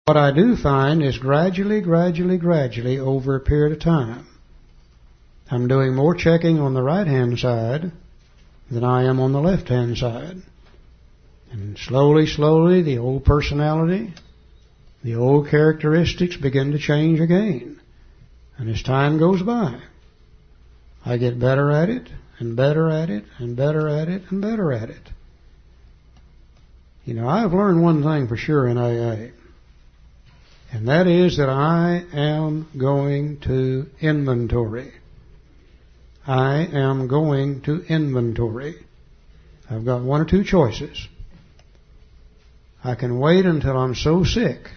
What I do find is gradually, over a period of time, I'm doing more checking on the right-hand side than I am on the left-hand side. And slowly, the old personality, the old characteristics begin to change again. And as time goes by, I get better at it, and better at it, and better at it, and better at it. You know, I've learned one thing for sure in AA, and that is that I am going to inventory. I am going to inventory. I've got one or two choices. I can wait until I'm so sick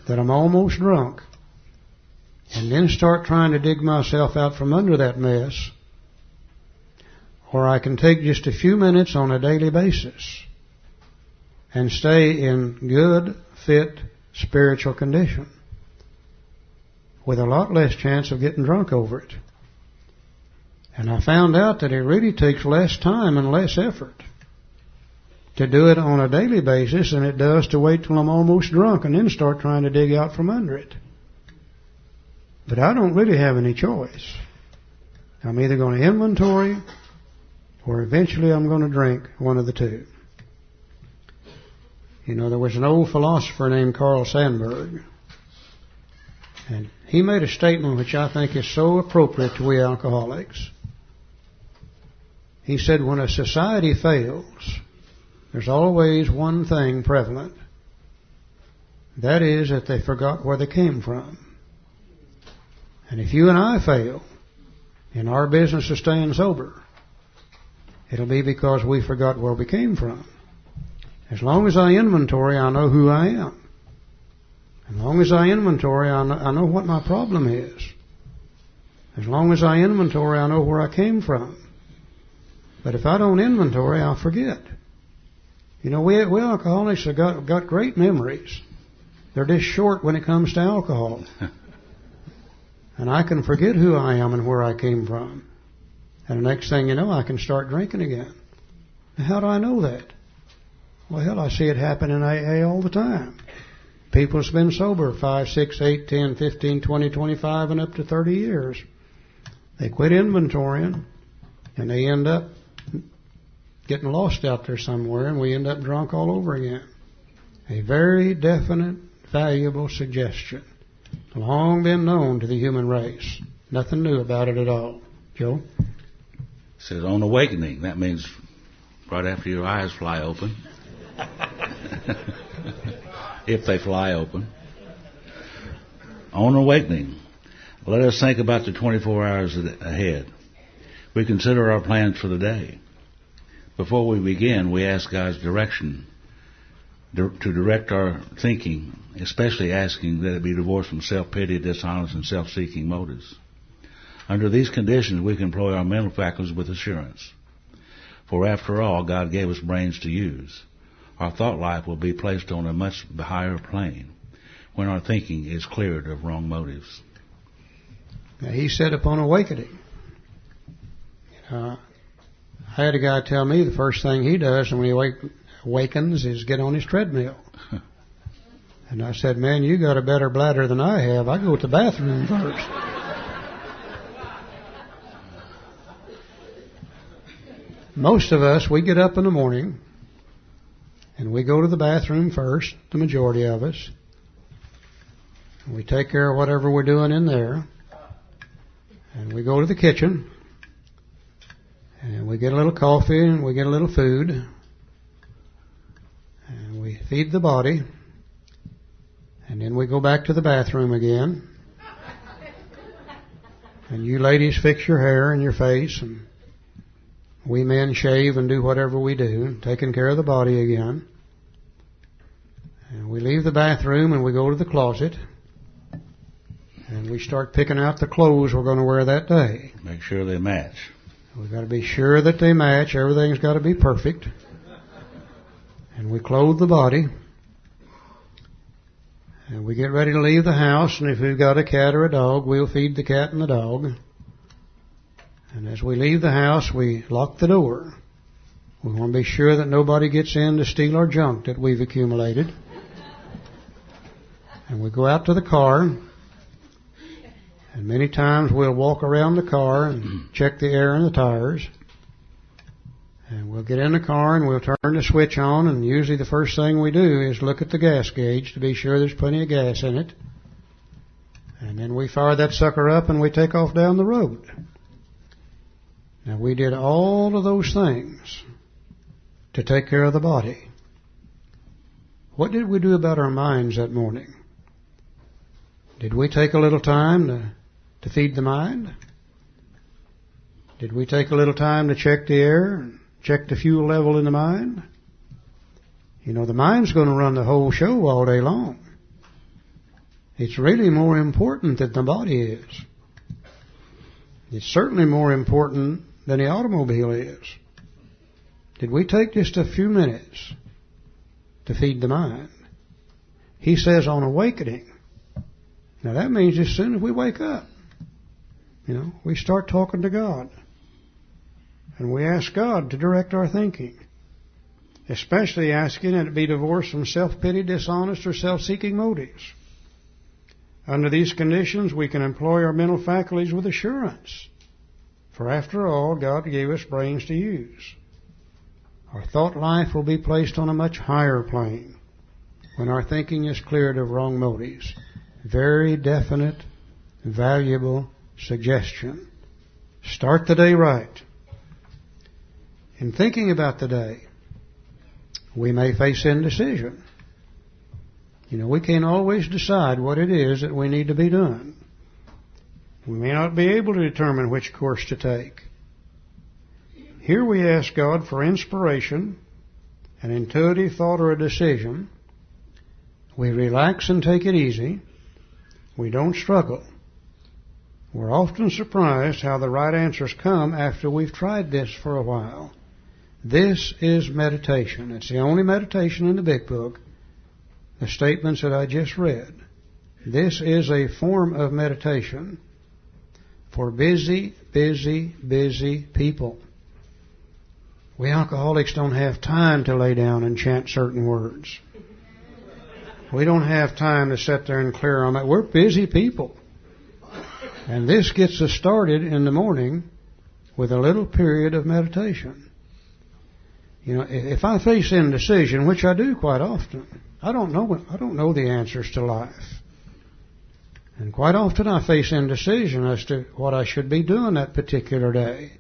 that I'm almost drunk, and then start trying to dig myself out from under that mess. Or I can take just a few minutes on a daily basis and stay in good, fit, spiritual condition with a lot less chance of getting drunk over it. And I found out that it really takes less time and less effort to do it on a daily basis than it does to wait till I'm almost drunk and then start trying to dig out from under it. But I don't really have any choice. I'm either going to inventory or eventually I'm going to drink, one of the two. You know, there was an old philosopher named Carl Sandburg, and he made a statement which I think is so appropriate to we alcoholics. He said, when a society fails, there's always one thing prevalent. That is that they forgot where they came from. And if you and I fail in our business of staying sober, it'll be because we forgot where we came from. As long as I inventory, I know who I am. As long as I inventory, I know what my problem is. As long as I inventory, I know where I came from. But if I don't inventory, I'll forget. You know, we alcoholics have got great memories. They're just short when it comes to alcohol. And I can forget who I am and where I came from. And the next thing you know, I can start drinking again. Now, how do I know that? Well, hell, I see it happen in AA all the time. People have been sober 5, 6, 8, 10, 15, 20, 25, and up to 30 years. They quit inventorying, and they end up getting lost out there somewhere, and we end up drunk all over again. A very definite, valuable suggestion. Long been known to the human race. Nothing new about it at all. Joe? It says on awakening. That means right after your eyes fly open. If they fly open. On awakening. Let us think about the 24 hours ahead. We consider our plans for the day. Before we begin, we ask God's direction to direct our thinking, especially asking that it be divorced from self-pity, dishonest, and self-seeking motives. Under these conditions, we can employ our mental faculties with assurance. For after all, God gave us brains to use. Our thought life will be placed on a much higher plane when our thinking is cleared of wrong motives. Now, he said upon awakening. I had a guy tell me the first thing he does when he awakens is get on his treadmill. And I said, man, you got a better bladder than I have. I go to the bathroom first. Most of us, we get up in the morning and we go to the bathroom first, the majority of us. And we take care of whatever we're doing in there. And we go to the kitchen. And we get a little coffee and we get a little food. And we feed the body. And then we go back to the bathroom again. And you ladies fix your hair and your face. And we men shave and do whatever we do, taking care of the body again. And we leave the bathroom and we go to the closet. And we start picking out the clothes we're going to wear that day. Make sure they match. We've got to be sure that they match. Everything's got to be perfect. And we clothe the body. And we get ready to leave the house. And if we've got a cat or a dog, we'll feed the cat and the dog. And as we leave the house, we lock the door. We want to be sure that nobody gets in to steal our junk that we've accumulated. And we go out to the car, and many times we'll walk around the car and check the air in the tires. And we'll get in the car and we'll turn the switch on, and usually the first thing we do is look at the gas gauge to be sure there's plenty of gas in it. And then we fire that sucker up and we take off down the road. Now, we did all of those things to take care of the body. What did we do about our minds that morning? Did we take a little time to feed the mind? Did we take a little time to check the air and check the fuel level in the mind? You know, the mind's going to run the whole show all day long. It's really more important than the body is. It's certainly more important than the automobile is. Did we take just a few minutes to feed the mind? He says on awakening. Now that means as soon as we wake up, we start talking to God. And we ask God to direct our thinking. Especially asking that it be divorced from self-pity, dishonest, or self-seeking motives. Under these conditions, we can employ our mental faculties with assurance. For after all, God gave us brains to use. Our thought life will be placed on a much higher plane when our thinking is cleared of wrong motives. Very definite, valuable suggestion. Start the day right. In thinking about the day, we may face indecision. We can't always decide what it is that we need to be doing. We may not be able to determine which course to take. Here we ask God for inspiration, an intuitive thought or a decision. We relax and take it easy. We don't struggle. We're often surprised how the right answers come after we've tried this for a while. This is meditation. It's the only meditation in the big book. The statements that I just read. This is a form of meditation for busy, busy, busy people. We alcoholics don't have time to lay down and chant certain words. We don't have time to sit there and clear on that. We're busy people. And this gets us started in the morning with a little period of meditation. If I face indecision, which I do quite often, I don't know the answers to life. And quite often I face indecision as to what I should be doing that particular day.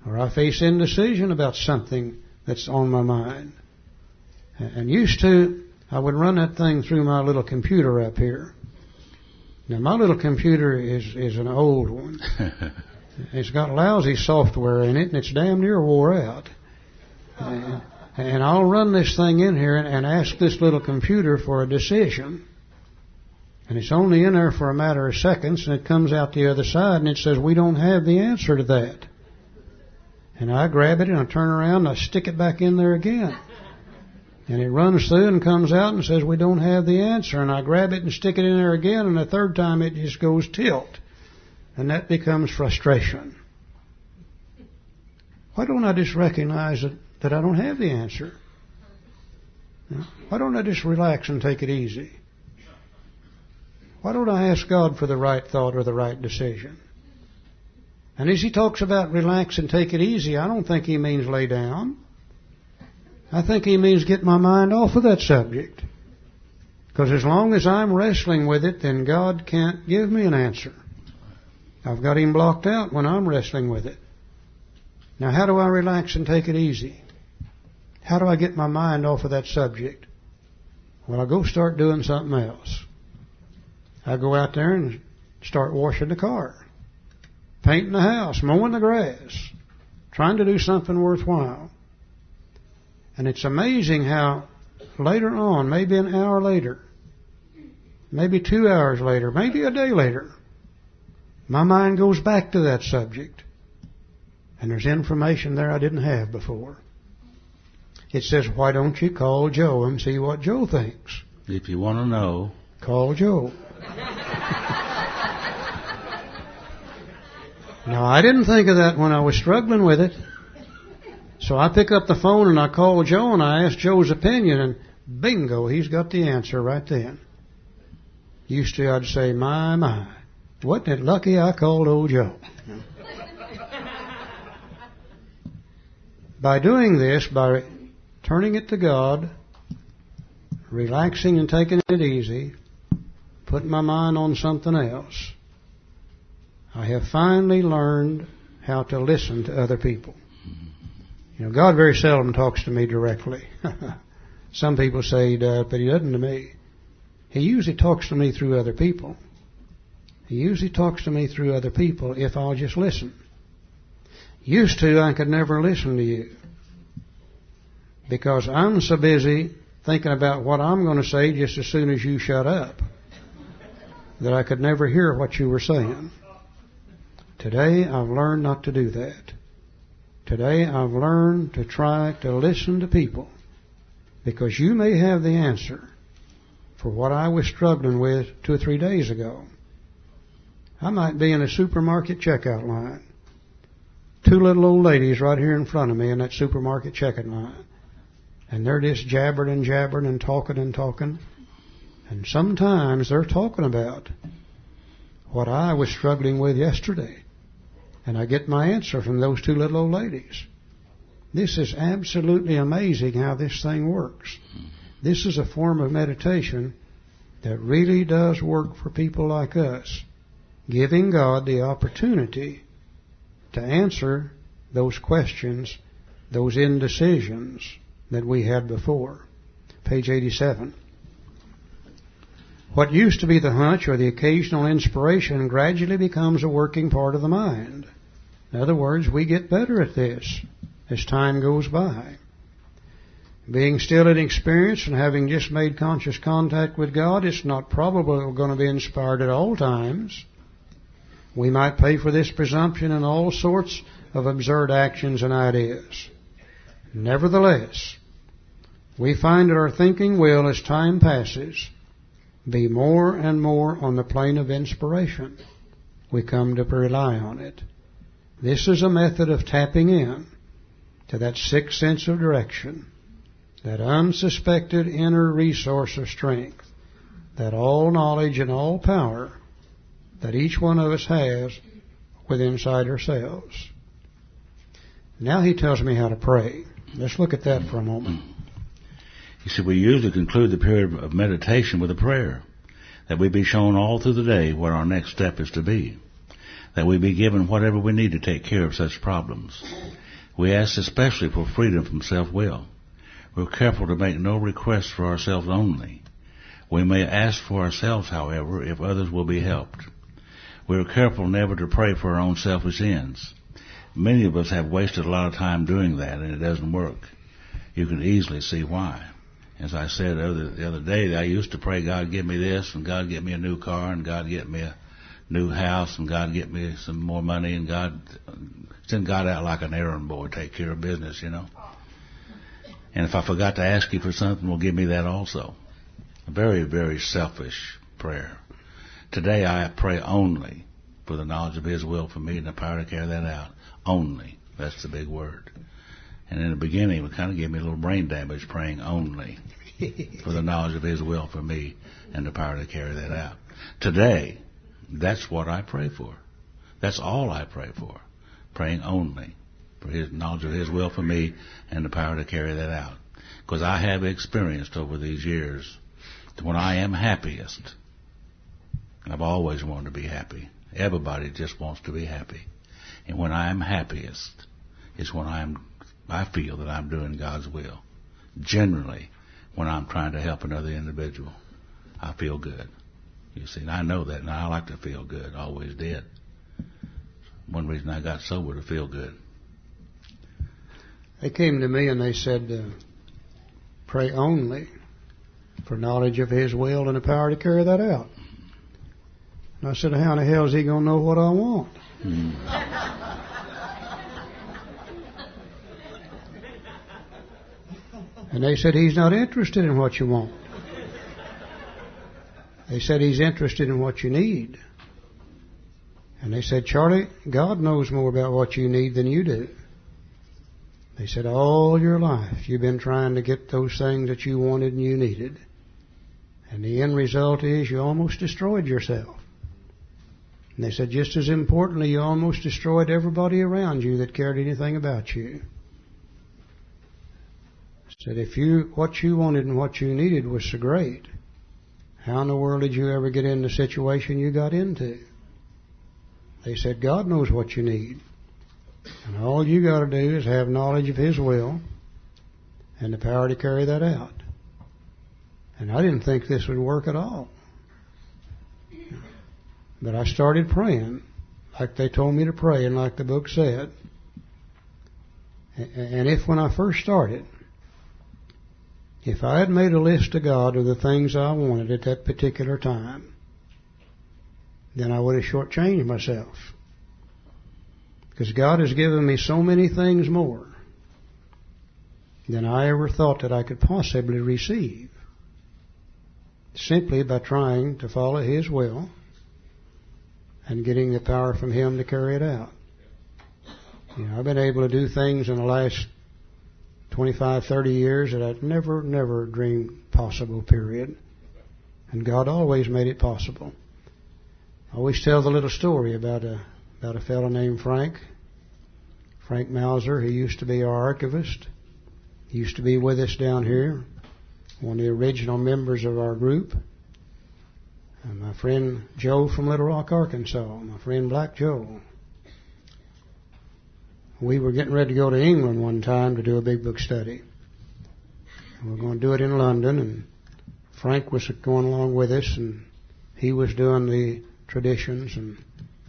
Or I face indecision about something that's on my mind. And used to, I would run that thing through my little computer up here. Now my little computer is an old one. It's got lousy software in it and it's damn near wore out. And I'll run this thing in here and ask this little computer for a decision. And it's only in there for a matter of seconds, and it comes out the other side, and it says, we don't have the answer to that. And I grab it, and I turn around, and I stick it back in there again. And it runs through and comes out and says, we don't have the answer. And I grab it and stick it in there again, and the third time it just goes tilt. And that becomes frustration. Why don't I just recognize that I don't have the answer? Why don't I just relax and take it easy? Why don't I ask God for the right thought or the right decision? And as he talks about relax and take it easy, I don't think he means lay down. I think he means get my mind off of that subject. Because as long as I'm wrestling with it, then God can't give me an answer. I've got him blocked out when I'm wrestling with it. Now, how do I relax and take it easy? How do I get my mind off of that subject? Well, I go start doing something else. I go out there and start washing the car, painting the house, mowing the grass, trying to do something worthwhile. And it's amazing how later on, maybe an hour later, maybe 2 hours later, maybe a day later, my mind goes back to that subject. And there's information there I didn't have before. It says, why don't you call Joe and see what Joe thinks? If you want to know, call Joe. Now, I didn't think of that when I was struggling with it. So I pick up the phone and I call Joe and I ask Joe's opinion, and bingo, he's got the answer right then. Used to, I'd say, my, wasn't it lucky I called old Joe? By doing this, by turning it to God, relaxing and taking it easy, putting my mind on something else, I have finally learned how to listen to other people. You know, God very seldom talks to me directly. Some people say He does, but He doesn't to me. He usually talks to me through other people. He usually talks to me through other people if I'll just listen. Used to, I could never listen to you because I'm so busy thinking about what I'm going to say just as soon as you shut up that I could never hear what you were saying. Today, I've learned not to do that. Today, I've learned to try to listen to people because you may have the answer for what I was struggling with 2 or 3 days ago. I might be in a supermarket checkout line. 2 little old ladies right here in front of me in that supermarket checkout line. And they're just jabbering and talking. And sometimes they're talking about what I was struggling with yesterday. And I get my answer from those 2 little old ladies. This is absolutely amazing how this thing works. This is a form of meditation that really does work for people like us, giving God the opportunity to answer those questions, those indecisions that we had before. Page 87. What used to be the hunch or the occasional inspiration gradually becomes a working part of the mind. In other words, we get better at this as time goes by. Being still inexperienced and having just made conscious contact with God, it's not probable we're going to be inspired at all times. We might pay for this presumption in all sorts of absurd actions and ideas. Nevertheless, we find that our thinking will, as time passes, be more and more on the plane of inspiration. We come to rely on it. This is a method of tapping in to that sixth sense of direction, that unsuspected inner resource of strength, that all knowledge and all power that each one of us has within inside ourselves. Now he tells me how to pray. Let's look at that for a moment. You see, we usually conclude the period of meditation with a prayer, that we be shown all through the day what our next step is to be, that we be given whatever we need to take care of such problems. We ask especially for freedom from self-will. We're careful to make no requests for ourselves only. We may ask for ourselves, however, if others will be helped. We are careful never to pray for our own selfish ends. Many of us have wasted a lot of time doing that, and it doesn't work. You can easily see why. As I said the other day, I used to pray, God, give me this, and God, get me a new car, and God, get me a new house, and God, get me some more money, and God, send God out like an errand boy, take care of business, you know. And if I forgot to ask you for something, well, give me that also. A very, very selfish prayer. Today I pray only for the knowledge of His will for me and the power to carry that out. Only. That's the big word. And in the beginning, it kind of gave me a little brain damage praying only for the knowledge of His will for me and the power to carry that out. Today, that's what I pray for. That's all I pray for. Praying only for His knowledge of His will for me and the power to carry that out. Because I have experienced over these years that when I am happiest, I've always wanted to be happy. Everybody just wants to be happy. And when I am happiest is when I feel that I'm doing God's will. Generally, when I'm trying to help another individual, I feel good. You see, and I know that, and I like to feel good. Always did. One reason I got sober, to feel good. They came to me and they said, pray only for knowledge of His will and the power to carry that out. And I said, how in the hell is He going to know what I want? And they said, He's not interested in what you want. They said, He's interested in what you need. And they said, Charlie, God knows more about what you need than you do. They said, all your life you've been trying to get those things that you wanted and you needed. And the end result is you almost destroyed yourself. And they said, just as importantly, you almost destroyed everybody around you that cared anything about you. Said, if what you wanted and what you needed was so great, how in the world did you ever get in the situation you got into? They said, God knows what you need. And all you got to do is have knowledge of His will and the power to carry that out. And I didn't think this would work at all. But I started praying like they told me to pray and like the book said. And when I first started, if I had made a list to God of the things I wanted at that particular time, then I would have shortchanged myself. Because God has given me so many things more than I ever thought that I could possibly receive, simply by trying to follow His will and getting the power from Him to carry it out. You know, I've been able to do things in the last 25, 30 years that I'd never dreamed possible, period. And God always made it possible. I always tell the little story about a fellow named Frank Mauser. He used to be our archivist. He used to be with us down here, one of the original members of our group. And my friend Joe from Little Rock, Arkansas, my friend Black Joe. We were getting ready to go to England one time to do a big book study. We were going to do it in London, and Frank was going along with us, and he was doing the traditions and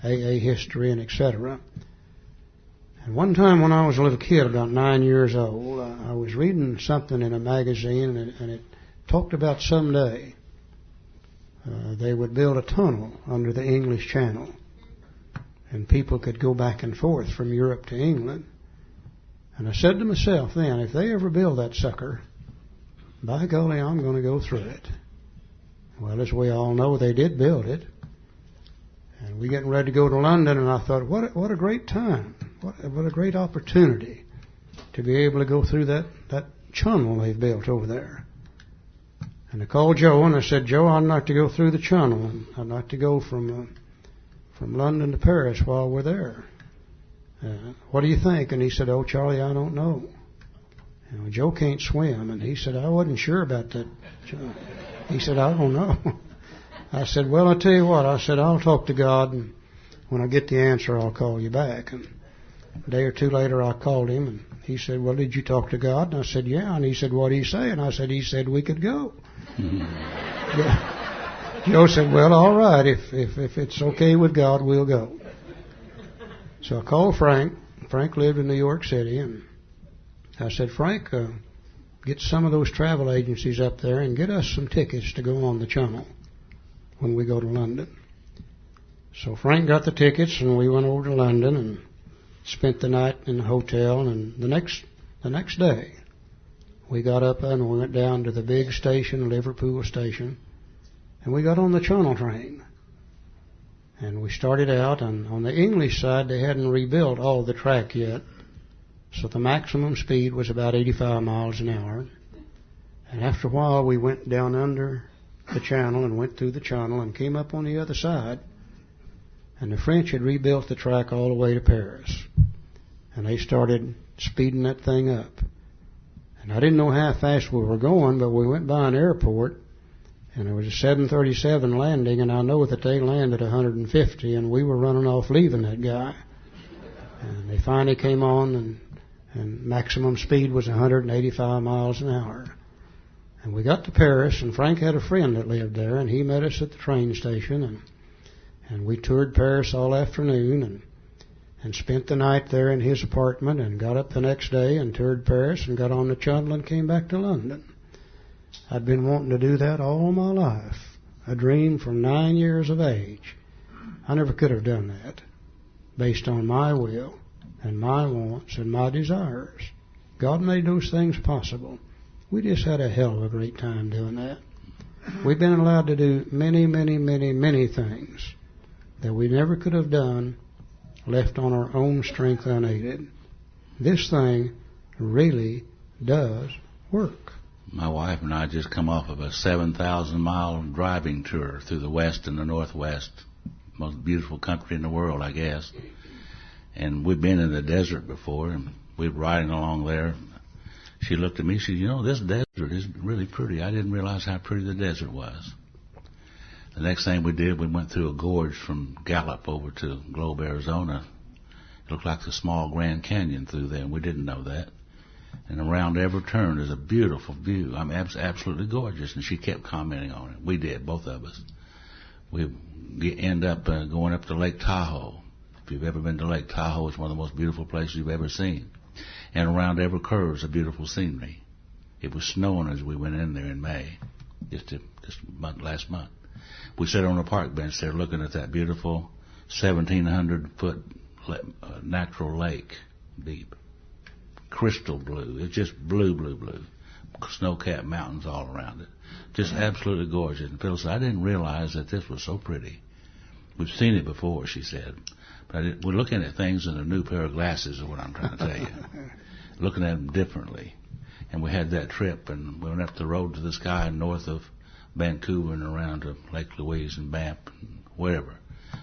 AA history and etc. And one time when I was a little kid, about 9 years old, I was reading something in a magazine, and it talked about someday they would build a tunnel under the English Channel, and people could go back and forth from Europe to England. And I said to myself then, if they ever build that sucker, by golly, I'm going to go through it. Well, as we all know, they did build it. And we're getting ready to go to London, and I thought, what a great time. What a great opportunity to be able to go through that channel they've built over there. And I called Joe, and I said, Joe, I'd like to go through the channel, and I'd like to go from London to Paris while we're there. What do you think? And he said, oh, Charlie, I don't know. You know, Joe can't swim. And he said, I wasn't sure about that. He said, I don't know. I said, well, I'll tell you what. I said, I'll talk to God, and when I get the answer, I'll call you back. And a day or two later, I called him, and he said, well, did you talk to God? And I said, yeah. And he said, what did he say? And I said, he said we could go. Joe said, well, all right. If it's okay with God, we'll go. So I called Frank. Frank lived in New York City, and I said, Frank, get some of those travel agencies up there and get us some tickets to go on the channel when we go to London. So Frank got the tickets, and we went over to London and spent the night in the hotel. And the next day, we got up and we went down to the big station, Liverpool station, and we got on the Channel train. And we started out, and on the English side, they hadn't rebuilt all the track yet, so the maximum speed was about 85 miles an hour. And after a while, we went down under the channel and went through the channel and came up on the other side. And the French had rebuilt the track all the way to Paris. And they started speeding that thing up. And I didn't know how fast we were going, but we went by an airport, and there was a 737 landing, and I know that they landed 150, and we were running off leaving that guy. And they finally came on, and maximum speed was 185 miles an hour. And we got to Paris, and Frank had a friend that lived there, and he met us at the train station, and we toured Paris all afternoon, and spent the night there in his apartment, and got up the next day and toured Paris and got on the Channel and came back to London. I'd been wanting to do that all my life, a dream from 9 years of age. I never could have done that based on my will and my wants and my desires. God made those things possible. We just had a hell of a great time doing that. We've been allowed to do many, many, many, many things that we never could have done left on our own strength unaided. This thing really does work. My wife and I just come off of a 7,000-mile driving tour through the West and the Northwest. Most beautiful country in the world, I guess. And we've been in the desert before, and we were riding along there. She looked at me, she said, you know, this desert is really pretty. I didn't realize how pretty the desert was. The next thing we did, we went through a gorge from Gallup over to Globe, Arizona. It looked like the small Grand Canyon through there, and we didn't know that. And around every turn is a beautiful view. I mean, absolutely gorgeous. And she kept commenting on it. We did, both of us. We end up going up to Lake Tahoe. If you've ever been to Lake Tahoe, it's one of the most beautiful places you've ever seen. And around every curve is a beautiful scenery. It was snowing as we went in there in May, last month. We sat on a park bench there looking at that beautiful 1,700-foot natural lake, deep. Crystal blue. It's just blue, blue, blue. Snow-capped mountains all around it. Just absolutely gorgeous. And Phil said, I didn't realize that this was so pretty. We've seen it before, she said. But we're looking at things in a new pair of glasses is what I'm trying to tell you. Looking at them differently. And we had that trip, and we went up the road to the sky north of Vancouver and around to Lake Louise and Banff and wherever.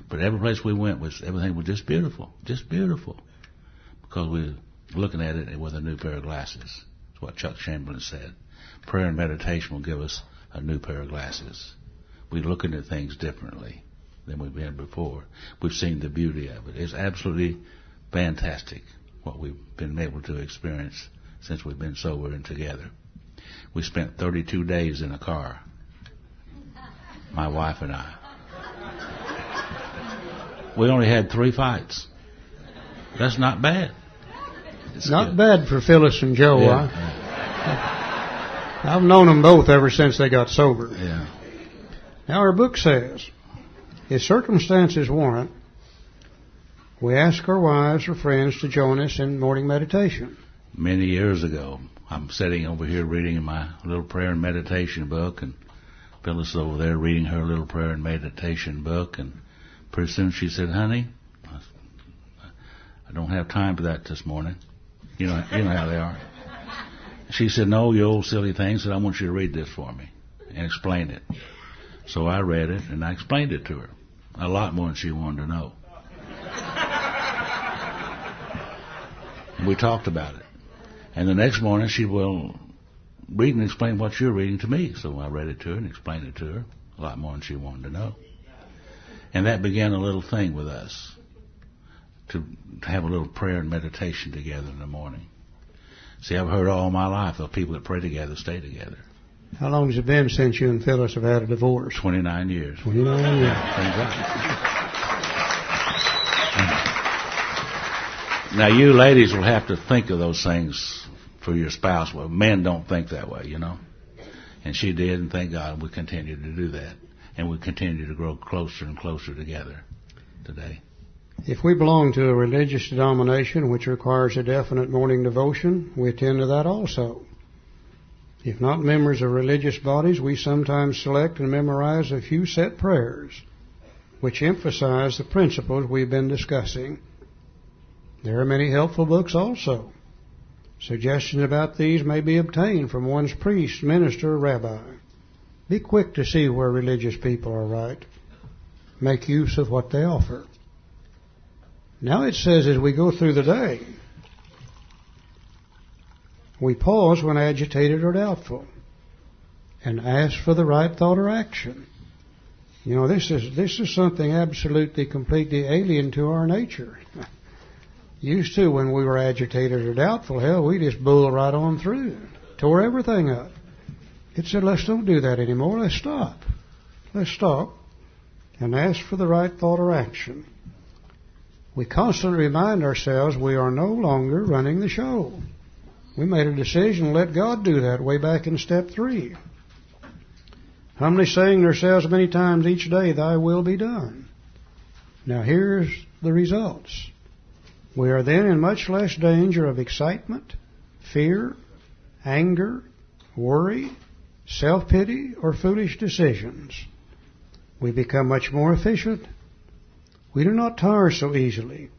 But every place we went, everything was just beautiful. Just beautiful. Because we looking at it with a new pair of glasses. That's what Chuck Chamberlain said. Prayer and meditation will give us a new pair of glasses. We're looking at things differently than we've been before. We've seen the beauty of it. It's absolutely fantastic what we've been able to experience since we've been sober and together. We spent 32 days in a car, my wife and I. We only had 3 fights. That's not bad. It's not good. bad for Phyllis and Joe. Yeah. I've known them both ever since they got sober. Yeah. Now our book says, if circumstances warrant, we ask our wives or friends to join us in morning meditation. Many years ago, I'm sitting over here reading my little prayer and meditation book, and Phyllis is over there reading her little prayer and meditation book, and pretty soon she said, honey, I don't have time for that this morning. You know how they are. She said, no, you old silly thing. Said, I want you to read this for me and explain it. So I read it, and I explained it to her. A lot more than she wanted to know. And we talked about it. And the next morning, she will read and explain what you're reading to me. So I read it to her and explained it to her. A lot more than she wanted to know. And that began a little thing with us. To have a little prayer and meditation together in the morning. See, I've heard all my life of people that pray together stay together. How long has it been since you and Phyllis have had a divorce? 29 years. 29 years. Thank God. Now, you ladies will have to think of those things for your spouse. Well, men don't think that way, you know. And she did, and thank God we continue to do that. And we continue to grow closer and closer together today. If we belong to a religious denomination which requires a definite morning devotion, we attend to that also. If not members of religious bodies, we sometimes select and memorize a few set prayers which emphasize the principles we've been discussing. There are many helpful books also. Suggestions about these may be obtained from one's priest, minister, or rabbi. Be quick to see where religious people are right. Make use of what they offer. Now it says as we go through the day, we pause when agitated or doubtful and ask for the right thought or action. You know, this is something absolutely, completely alien to our nature. Used to, when we were agitated or doubtful, hell, we just bull right on through, tore everything up. It said, let's don't do that anymore. Let's stop. Let's stop and ask for the right thought or action. We constantly remind ourselves we are no longer running the show. We made a decision to let God do that way back in step 3. Humbly saying to ourselves many times each day, thy will be done. Now here's the results. We are then in much less danger of excitement, fear, anger, worry, self-pity, or foolish decisions. We become much more efficient. We do not tire so easily,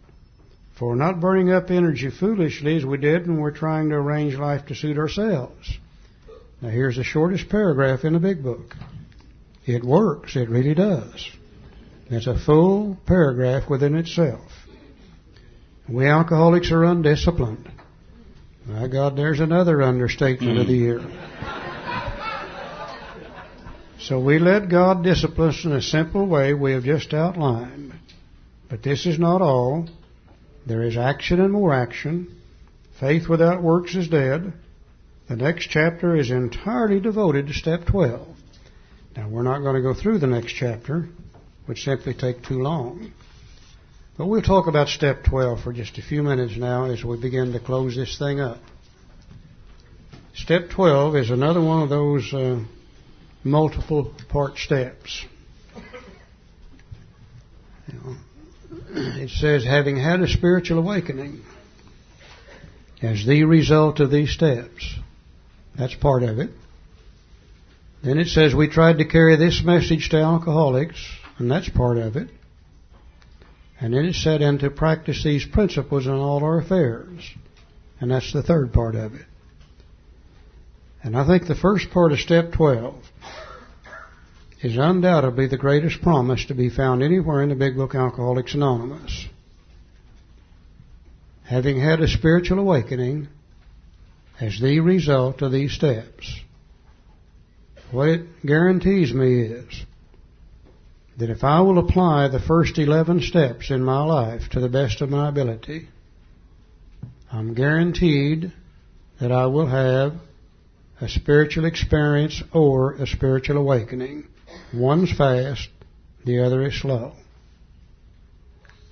for we're not burning up energy foolishly as we did when we're trying to arrange life to suit ourselves. Now here's the shortest paragraph in the big book. It works. It really does. It's a full paragraph within itself. We alcoholics are undisciplined. My God, there's another understatement of the year. So we let God discipline us in a simple way we have just outlined. But this is not all. There is action and more action. Faith without works is dead. The next chapter is entirely devoted to step 12. Now, we're not going to go through the next chapter, which simply take too long. But we'll talk about step 12 for just a few minutes now as we begin to close this thing up. Step 12 is another one of those multiple part steps. It says, having had a spiritual awakening as the result of these steps. That's part of it. Then it says we tried to carry this message to alcoholics, and that's part of it. And then it said, and to practice these principles in all our affairs. And that's the third part of it. And I think the first part of step 12 is undoubtedly the greatest promise to be found anywhere in the big book Alcoholics Anonymous. Having had a spiritual awakening as the result of these steps. What it guarantees me is that if I will apply the first 11 steps in my life to the best of my ability, I'm guaranteed that I will have a spiritual experience or a spiritual awakening. One's fast, the other is slow.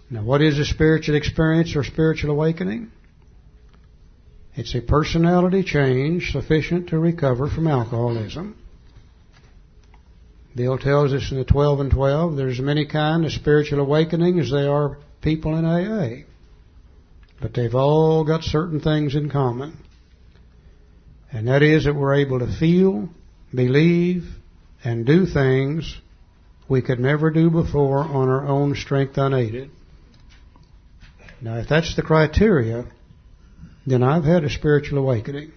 Now, what is a spiritual experience or spiritual awakening? It's a personality change sufficient to recover from alcoholism. Bill tells us in the 12 and 12, there's many kinds of spiritual awakening as there are people in AA. But they've all got certain things in common. And that is that we're able to feel, believe, and do things we could never do before on our own strength unaided. Now, if that's the criteria, then I've had a spiritual awakening.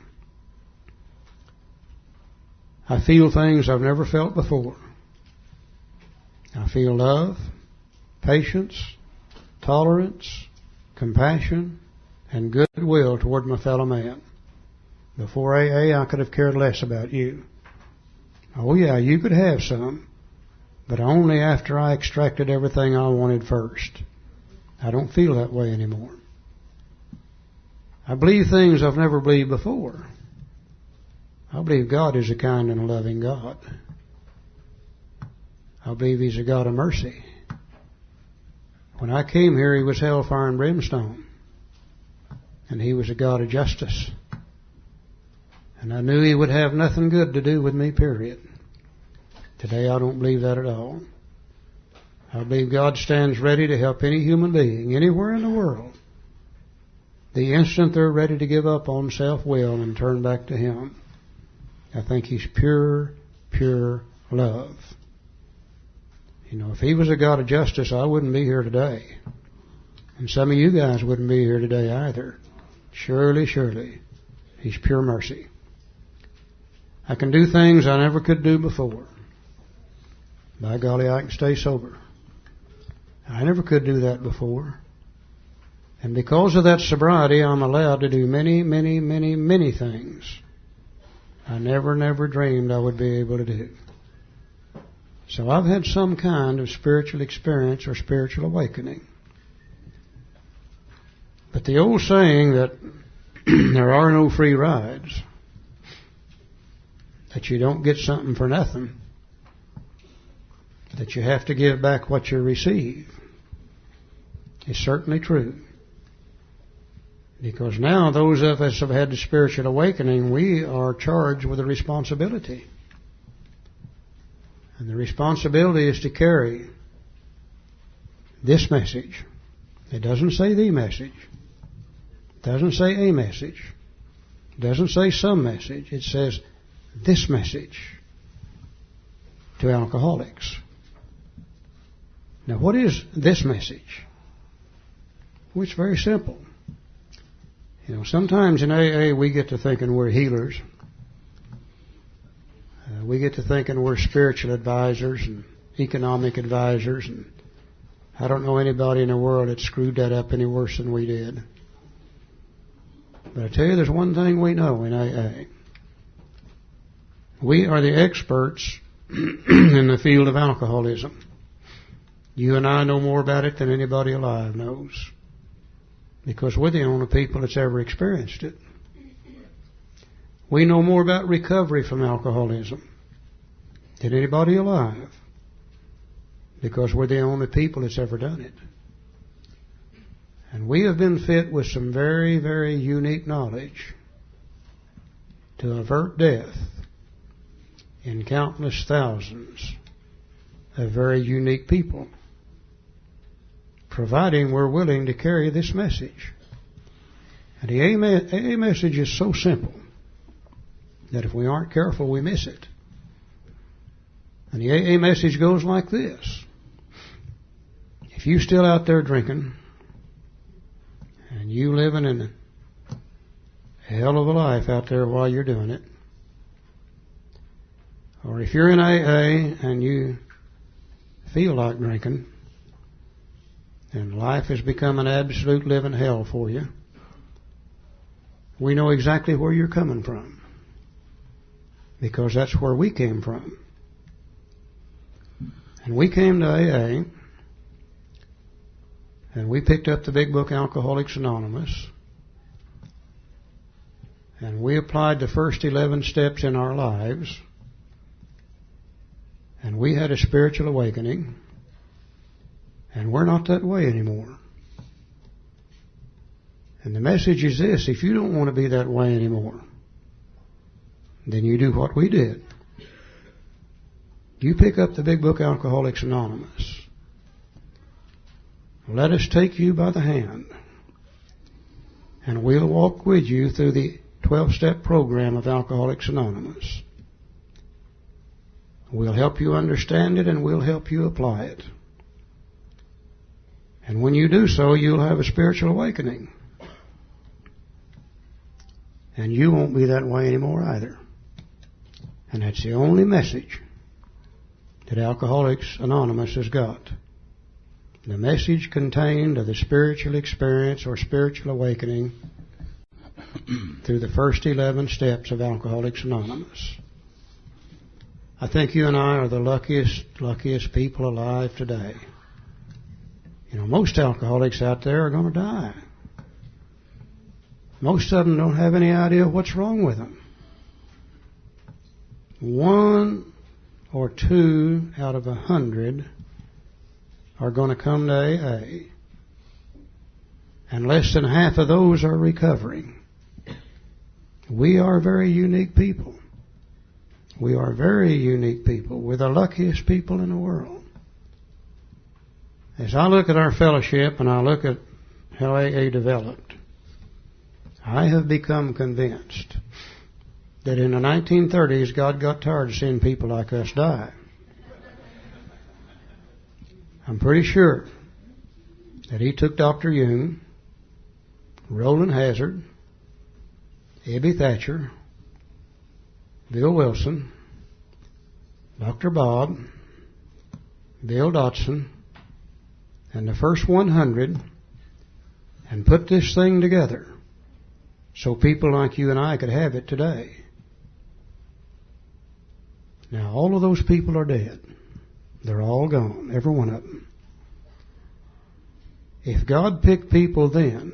I feel things I've never felt before. I feel love, patience, tolerance, compassion, and goodwill toward my fellow man. Before AA, I could have cared less about you. Oh yeah, you could have some, but only after I extracted everything I wanted first. I don't feel that way anymore. I believe things I've never believed before. I believe God is a kind and a loving God. I believe He's a God of mercy. When I came here, He was hellfire and brimstone. And He was a God of justice. And I knew He would have nothing good to do with me, period. Today I don't believe that at all. I believe God stands ready to help any human being, anywhere in the world, the instant they're ready to give up on self-will and turn back to Him. I think He's pure, pure love. You know, if He was a God of justice, I wouldn't be here today. And some of you guys wouldn't be here today either. Surely, surely, He's pure mercy. I can do things I never could do before. By golly, I can stay sober. I never could do that before. And because of that sobriety, I'm allowed to do many, many, many, many things I never dreamed I would be able to do. So I've had some kind of spiritual experience or spiritual awakening. But the old saying that there are no free rides, that you don't get something for nothing, that you have to give back what you receive, is certainly true. Because now those of us who have had the spiritual awakening, we are charged with a responsibility. And the responsibility is to carry this message. It doesn't say the message. It doesn't say a message. It doesn't say some message. It says this message to alcoholics. Now, what is this message? Well, it's very simple. You know, sometimes in AA we get to thinking we're healers. we get to thinking we're spiritual advisors and economic advisors, and I don't know anybody in the world that screwed that up any worse than we did. But I tell you, there's one thing we know in AA. We are the experts in the field of alcoholism. You and I know more about it than anybody alive knows, because we're the only people that's ever experienced it. We know more about recovery from alcoholism than anybody alive, because we're the only people that's ever done it. And we have been fit with some very, very unique knowledge to avert death in countless thousands of very unique people, providing we're willing to carry this message. And the AA message is so simple that if we aren't careful, we miss it. And the AA message goes like this. If you're still out there drinking, and you living in a hell of a life out there while you're doing it, or if you're in AA and you feel like drinking, and life has become an absolute living hell for you, we know exactly where you're coming from, because that's where we came from. And we came to AA, and we picked up the big book Alcoholics Anonymous, and we applied the first 11 steps in our lives, and we had a spiritual awakening, and we're not that way anymore. And the message is this: if you don't want to be that way anymore, then you do what we did. You pick up the big book Alcoholics Anonymous. Let us take you by the hand, and we'll walk with you through the 12-step program of Alcoholics Anonymous. We'll help you understand it, and we'll help you apply it. And when you do so, you'll have a spiritual awakening. And you won't be that way anymore either. And that's the only message that Alcoholics Anonymous has got. The message contained of the spiritual experience or spiritual awakening through the first 11 steps of Alcoholics Anonymous. I think you and I are the luckiest people alive today. You know, most alcoholics out there are going to die. Most of them don't have any idea what's wrong with them. 1 or 2 out of 100 are going to come to AA. And less than half of those are recovering. We are very unique people. We are very unique people. We're the luckiest people in the world. As I look at our fellowship and I look at how AA developed, I have become convinced that in the 1930s, God got tired of seeing people like us die. I'm pretty sure that He took Dr. Jung, Roland Hazard, Ebby Thatcher, Bill Wilson, Dr. Bob, Bill Dotson, and the first 100, and put this thing together so people like you and I could have it today. Now, all of those people are dead. They're all gone, every one of them. If God picked people then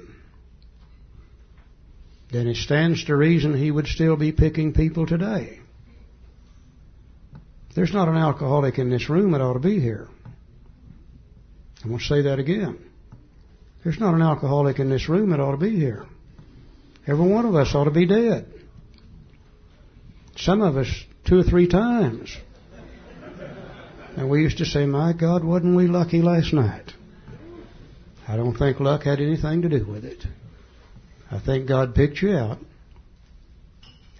it stands to reason He would still be picking people today. There's not an alcoholic in this room that ought to be here. I'm going to say that again. There's not an alcoholic in this room that ought to be here. Every one of us ought to be dead. Some of us 2 or 3 times. And we used to say, my God, wasn't we lucky last night? I don't think luck had anything to do with it. I think God picked you out.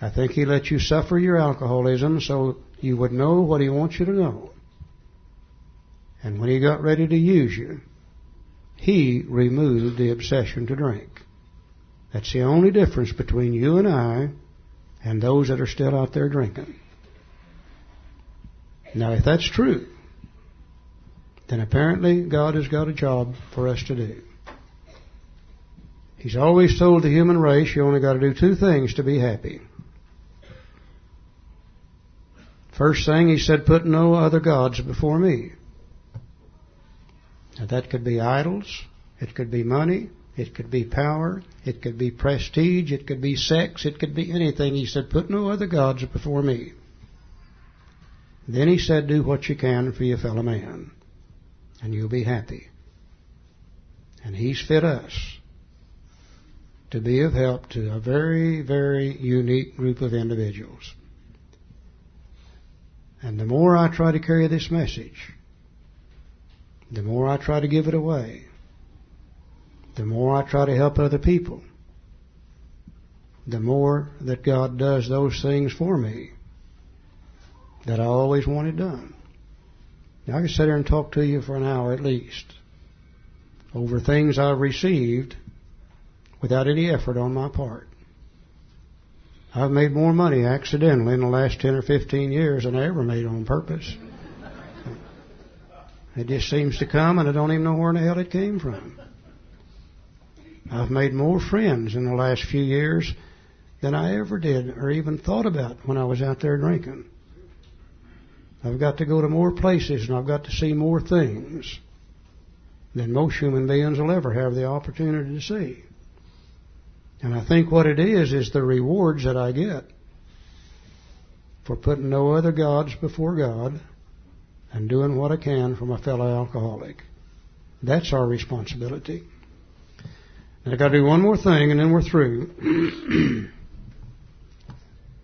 I think He let you suffer your alcoholism so you would know what He wants you to know. And when He got ready to use you, He removed the obsession to drink. That's the only difference between you and I and those that are still out there drinking. Now, if that's true, then apparently God has got a job for us to do. He's always told the human race, you only got to do two things to be happy. First thing, he said, put no other gods before me. Now, that could be idols, it could be money, it could be power, it could be prestige, it could be sex, it could be anything. He said, put no other gods before me. Then he said, do what you can for your fellow man, and you'll be happy. And he's fit us to be of help to a very, very unique group of individuals. And the more I try to carry this message, the more I try to give it away, the more I try to help other people, the more that God does those things for me that I always wanted done. Now I can sit here and talk to you for an hour at least over things I've received without any effort on my part. I've made more money accidentally in the last 10 or 15 years than I ever made on purpose. It just seems to come and I don't even know where in the hell it came from. I've made more friends in the last few years than I ever did or even thought about when I was out there drinking. I've got to go to more places and I've got to see more things than most human beings will ever have the opportunity to see. And I think what it is the rewards that I get for putting no other gods before God and doing what I can for my fellow alcoholic. That's our responsibility. And I've got to do one more thing and then we're through.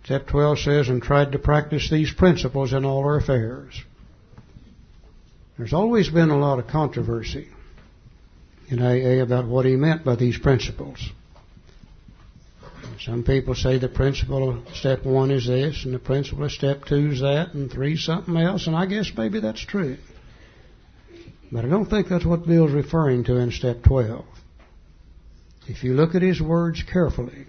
Step 12 says, and tried to practice these principles in all our affairs. There's always been a lot of controversy in AA about what he meant by these principles. Some people say the principle of step 1 is this, and the principle of step 2 is that, and 3 something else, and I guess maybe that's true. But I don't think that's what Bill's referring to in step 12. If you look at his words carefully,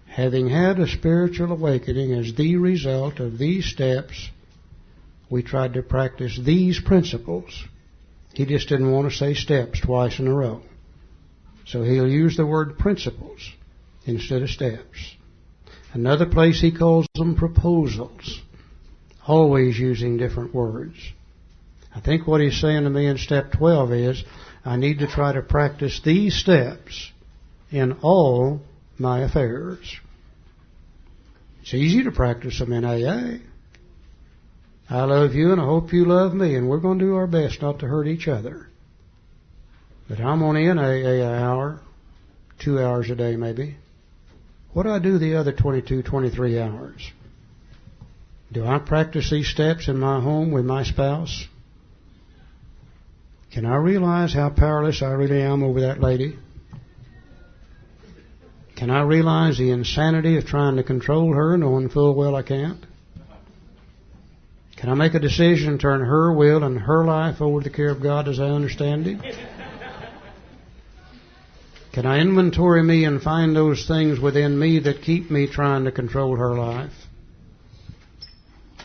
having had a spiritual awakening as the result of these steps, we tried to practice these principles. He just didn't want to say steps twice in a row. So he'll use the word principles instead of steps. Another place he calls them proposals, always using different words. I think what he's saying to me in step 12 is, I need to try to practice these steps in all my affairs. It's easy to practice them in AA. I love you and I hope you love me, and we're going to do our best not to hurt each other. But I'm only in AA an hour, 2 hours a day maybe. What do I do the other 22, 23 hours? Do I practice these steps in my home with my spouse? Can I realize how powerless I really am over that lady? Can I realize the insanity of trying to control her knowing full well I can't? Can I make a decision and turn her will and her life over to the care of God as I understand it? Can I inventory me and find those things within me that keep me trying to control her life?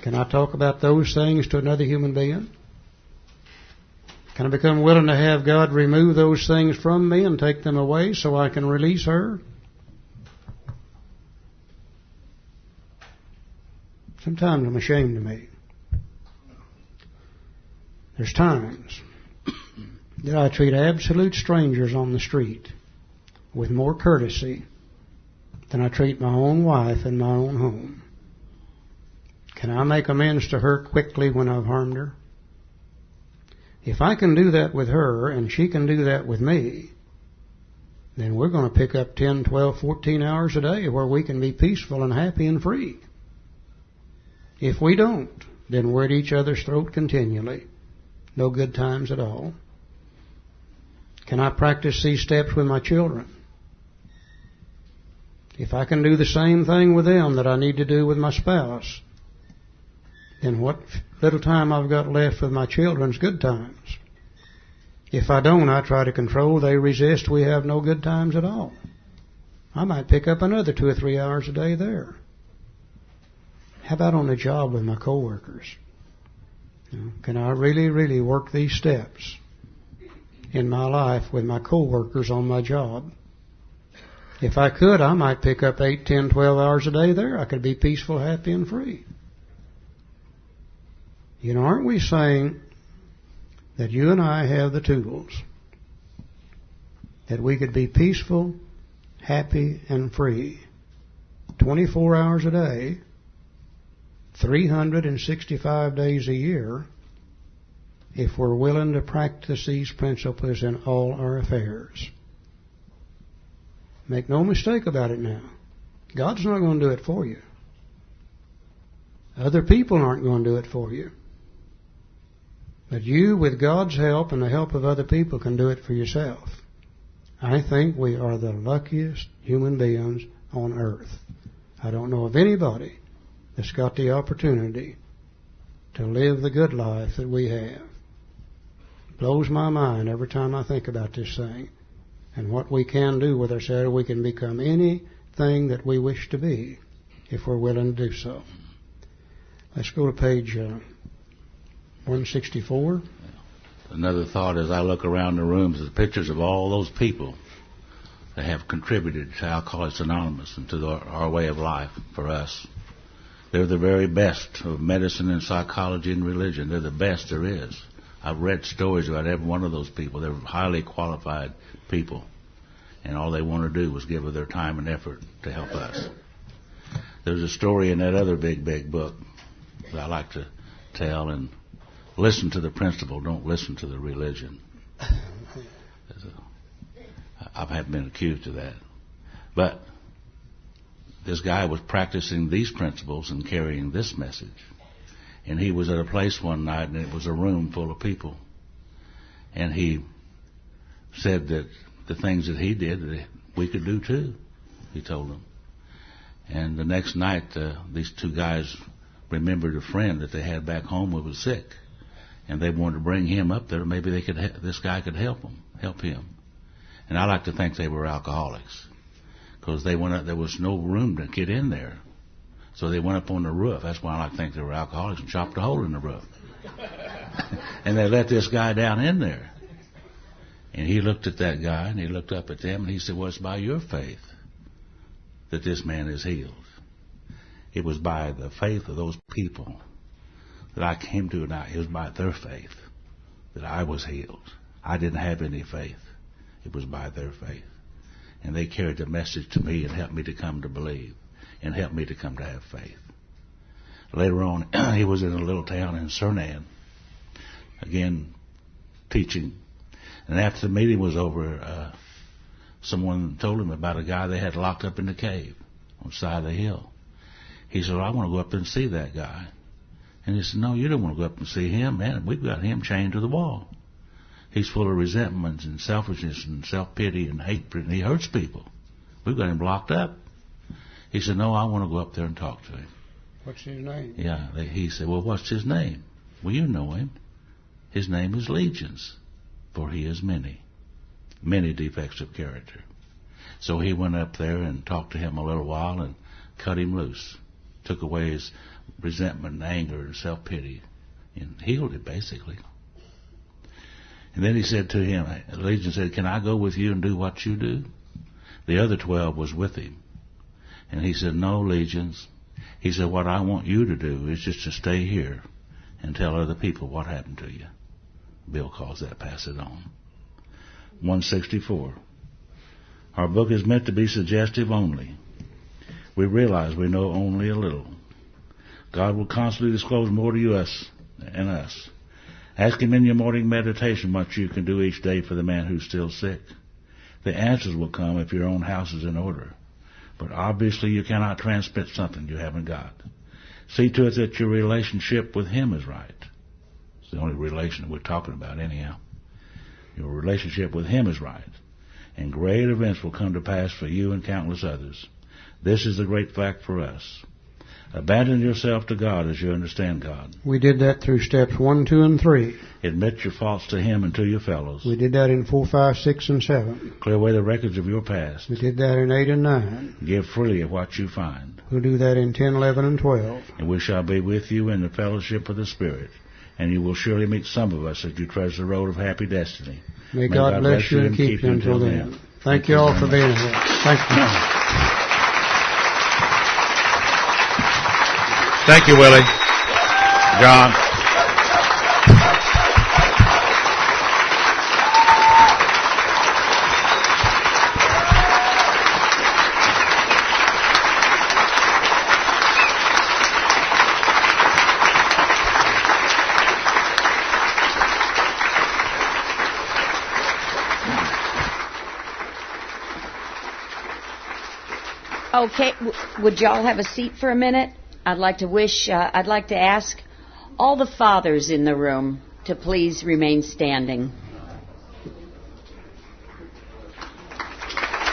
Can I talk about those things to another human being? Can I become willing to have God remove those things from me and take them away so I can release her? Sometimes I'm ashamed of me. There's times that I treat absolute strangers on the street with more courtesy than I treat my own wife in my own home. Can I make amends to her quickly when I've harmed her? If I can do that with her and she can do that with me, then we're going to pick up 10, 12, 14 hours a day where we can be peaceful and happy and free. If we don't, then we're at each other's throat continually. No good times at all. Can I practice these steps with my children? If I can do the same thing with them that I need to do with my spouse, then what little time I've got left with my children's good times. If I don't, I try to control, they resist, we have no good times at all. I might pick up another 2 or 3 hours a day there. How about on the job with my coworkers? Can I really, really work these steps in my life with my co-workers on my job? If I could, I might pick up 8, 10, 12 hours a day there. I could be peaceful, happy, and free. Aren't we saying that you and I have the tools that we could be peaceful, happy, and free 24 hours a day, 365 days a year, if we're willing to practice these principles in all our affairs? Make no mistake about it now. God's not going to do it for you. Other people aren't going to do it for you. But you, with God's help and the help of other people, can do it for yourself. I think we are the luckiest human beings on earth. I don't know of anybody that's got the opportunity to live the good life that we have. It blows my mind every time I think about this thing and what we can do with ourselves. We can become anything that we wish to be if we're willing to do so. Let's go to page 164. Another thought as I look around the rooms is pictures of all those people that have contributed to Alcoholics Anonymous and to our way of life for us. They're the very best of medicine and psychology and religion. They're the best there is. I've read stories about every one of those people. They're highly qualified people. And all they want to do was give of their time and effort to help us. There's a story in that other big book that I like to tell, and listen to the principle, don't listen to the religion. I haven't been accused of that. But this guy was practicing these principles and carrying this message. And he was at a place one night, and it was a room full of people. And he said that the things that he did, that we could do too, he told them. And the next night, these two guys remembered a friend that they had back home who was sick. And they wanted to bring him up there. Maybe they could. This guy could help him. And I like to think they were alcoholics, because they went up. There was no room to get in there, so they went up on the roof. That's why I like to think they were alcoholics, and chopped a hole in the roof. And they let this guy down in there. And he looked at that guy, and he looked up at them, and he said, "Well, it's by your faith that this man is healed. It was by the faith of those people that I came to, and it was by their faith that I was healed. I didn't have any faith. It was by their faith. And they carried the message to me and helped me to come to believe and helped me to come to have faith." Later on, he was in a little town in Suriname, again, teaching. And after the meeting was over, someone told him about a guy they had locked up in the cave on the side of the hill. He said, "I want to go up and see that guy." And he said, "No, you don't want to go up and see him, man. We've got him chained to the wall. He's full of resentment and selfishness and self-pity and hatred, and he hurts people. We've got him locked up." He said, "No, I want to go up there and talk to him." What's his name? Yeah, he said, "Well, what's his name?" "Well, you know him. His name is Legions, for he has many defects of character." So he went up there and talked to him a little while and cut him loose, took away his resentment and anger and self-pity, and healed it basically. And then he said to him, Legion said, "Can I go with you and do what you do?" The other 12 was with him. And he said, "No, Legions." He said, "What I want you to do is just to stay here and tell other people what happened to you." Bill calls that pass it on. 164. Our book is meant to be suggestive only. We realize we know only a little. God will constantly disclose more to us and us. Ask Him in your morning meditation what you can do each day for the man who's still sick. The answers will come if your own house is in order. But obviously you cannot transmit something you haven't got. See to it that your relationship with Him is right. It's the only relation that we're talking about anyhow. Your relationship with Him is right. And great events will come to pass for you and countless others. This is the great fact for us. Abandon yourself to God as you understand God. We did that through steps 1, 2, and 3. Admit your faults to Him and to your fellows. We did that in 4, 5, 6, and 7. Clear away the records of your past. We did that in 8 and 9. Give freely of what you find. We'll do that in 10, 11, and 12. And we shall be with you in the fellowship of the Spirit, and you will surely meet some of us as you tread the road of happy destiny. May God bless you and keep you until then. Thank you all for being here. Thank you. Thank you, Willie. John. Okay, would y'all have a seat for a minute? I'd like to ask all the fathers in the room to please remain standing.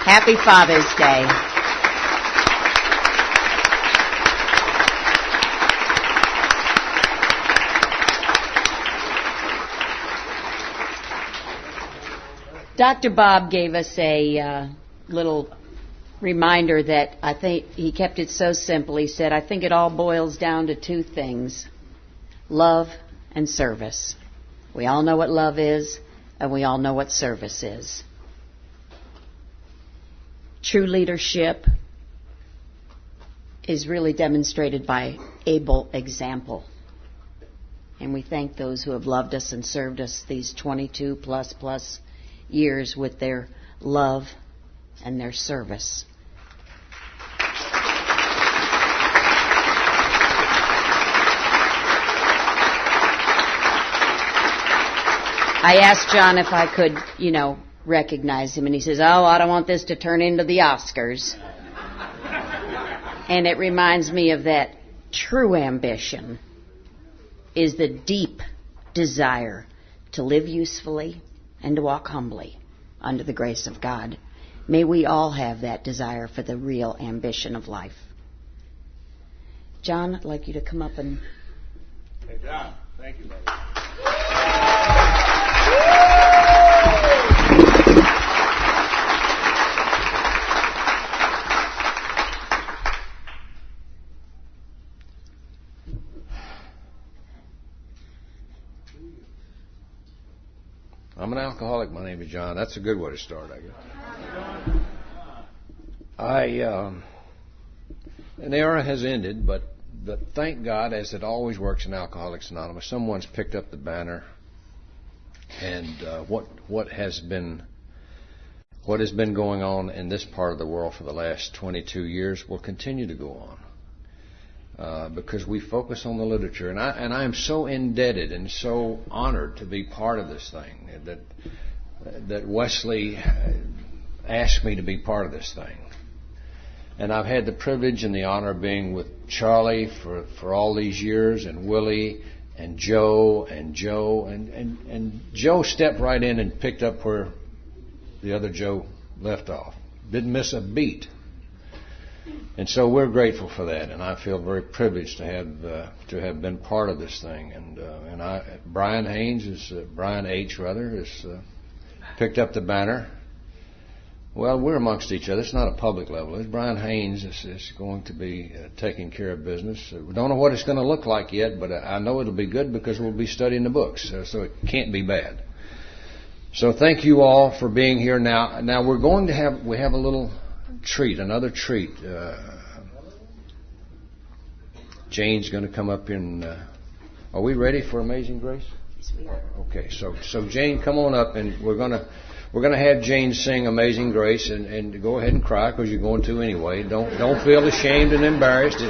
Happy Father's Day. Dr. Bob gave us a little reminder that I think he kept it so simple. He said, I think it all boils down to two things: love and service. We all know what love is, and we all know what service is. True leadership is really demonstrated by able example. And we thank those who have loved us and served us these 22 plus years with their love and their service. I asked John if I could, recognize him, and he says, I don't want this to turn into the Oscars. And it reminds me of that true ambition is the deep desire to live usefully and to walk humbly under the grace of God. May we all have that desire for the real ambition of life. John, I'd like you to come up and... Hey, John. Thank you, buddy. I'm an alcoholic. My name is John. That's a good way to start, I guess. And the era has ended, but thank God, as it always works in Alcoholics Anonymous, someone's picked up the banner, and what has been going on in this part of the world for the last 22 years will continue to go on. Because we focus on the literature, and I am so indebted and so honored to be part of this thing that Wesley asked me to be part of this thing, and I've had the privilege and the honor of being with Charlie for all these years, and Willie and Joe and Joe stepped right in and picked up where the other Joe left off, didn't miss a beat. And so we're grateful for that, and I feel very privileged to have been part of this thing. And Brian H. has picked up the banner. Well, we're amongst each other. It's not a public level. Brian Haynes is going to be taking care of business. We don't know what it's going to look like yet, but I know it'll be good because we'll be studying the books, so it can't be bad. So thank you all for being here. Now we're going to have a little treat, another treat. Jane's going to come up in. Are we ready for Amazing Grace? Yes, we are. Okay, so Jane, come on up, and we're gonna have Jane sing Amazing Grace, and go ahead and cry because you're going to anyway. Don't feel ashamed and embarrassed.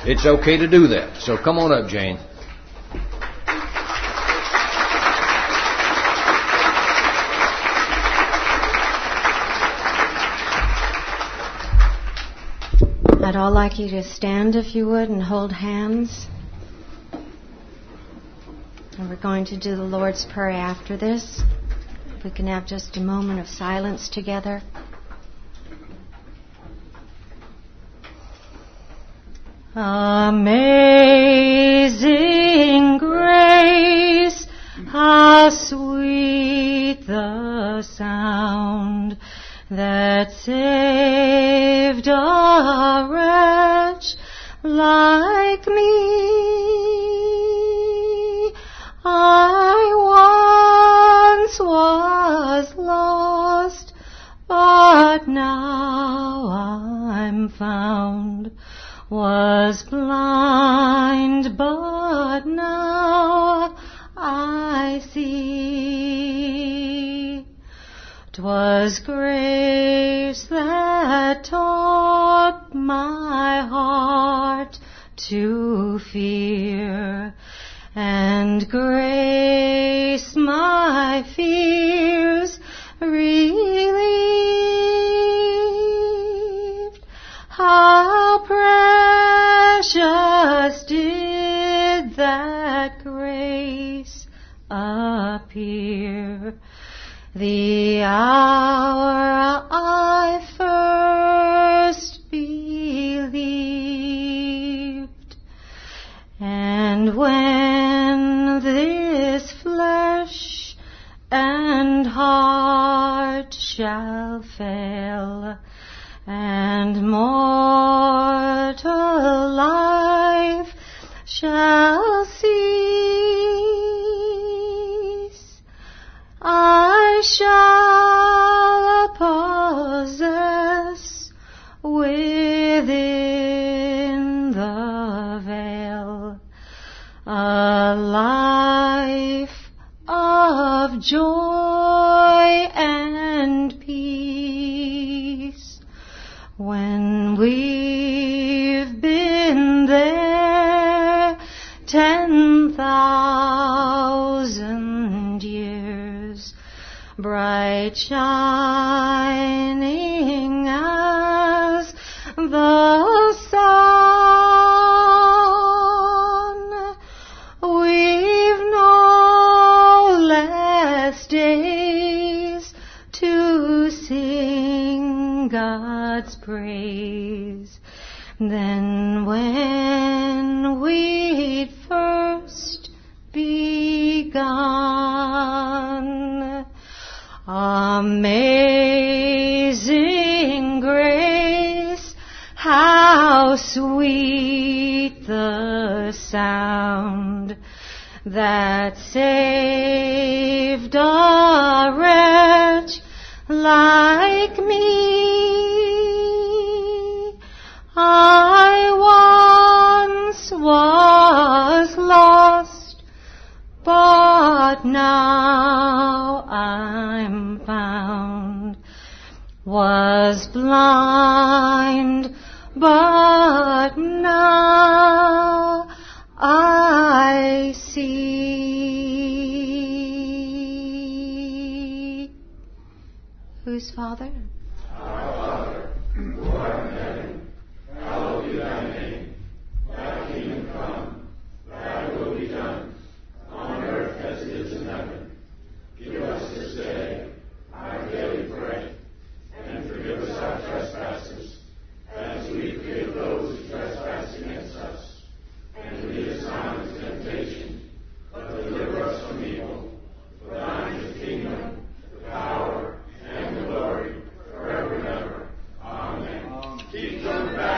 It's okay to do that. So come on up, Jane. I'd all like you to stand, if you would, and hold hands. And we're going to do the Lord's Prayer after this. If we can have just a moment of silence together. Amazing grace, how sweet the sound that saved a wretch like me. Was blind, but now I see. 'Twas grace that taught my heart to fear, and grace my fears relieved. How precious did that grace appear, the hour I first believed. And when this flesh and heart shall fail, and mortal life shall cease, I shall possess within the veil a life of joy and peace. When we've been there 10,000 years, bright shining as the sun, we've no less days to sing God's praise than when we'd first begun. Amazing grace, how sweet the sound that saved a wretch like me. I once was lost, but now I'm found. Was blind, but now I see. Whose Father? Our Father, who art in heaven, hallowed be thy name. Thy kingdom come, thy will be done, on earth as it is in heaven. Give us this day our daily bread, and forgive us our trespasses, as we forgive those who trespass against us. And lead us not into temptation, but deliver us from evil. For thine is the kingdom, the power, and the glory, forever and ever. Amen. Keep coming back.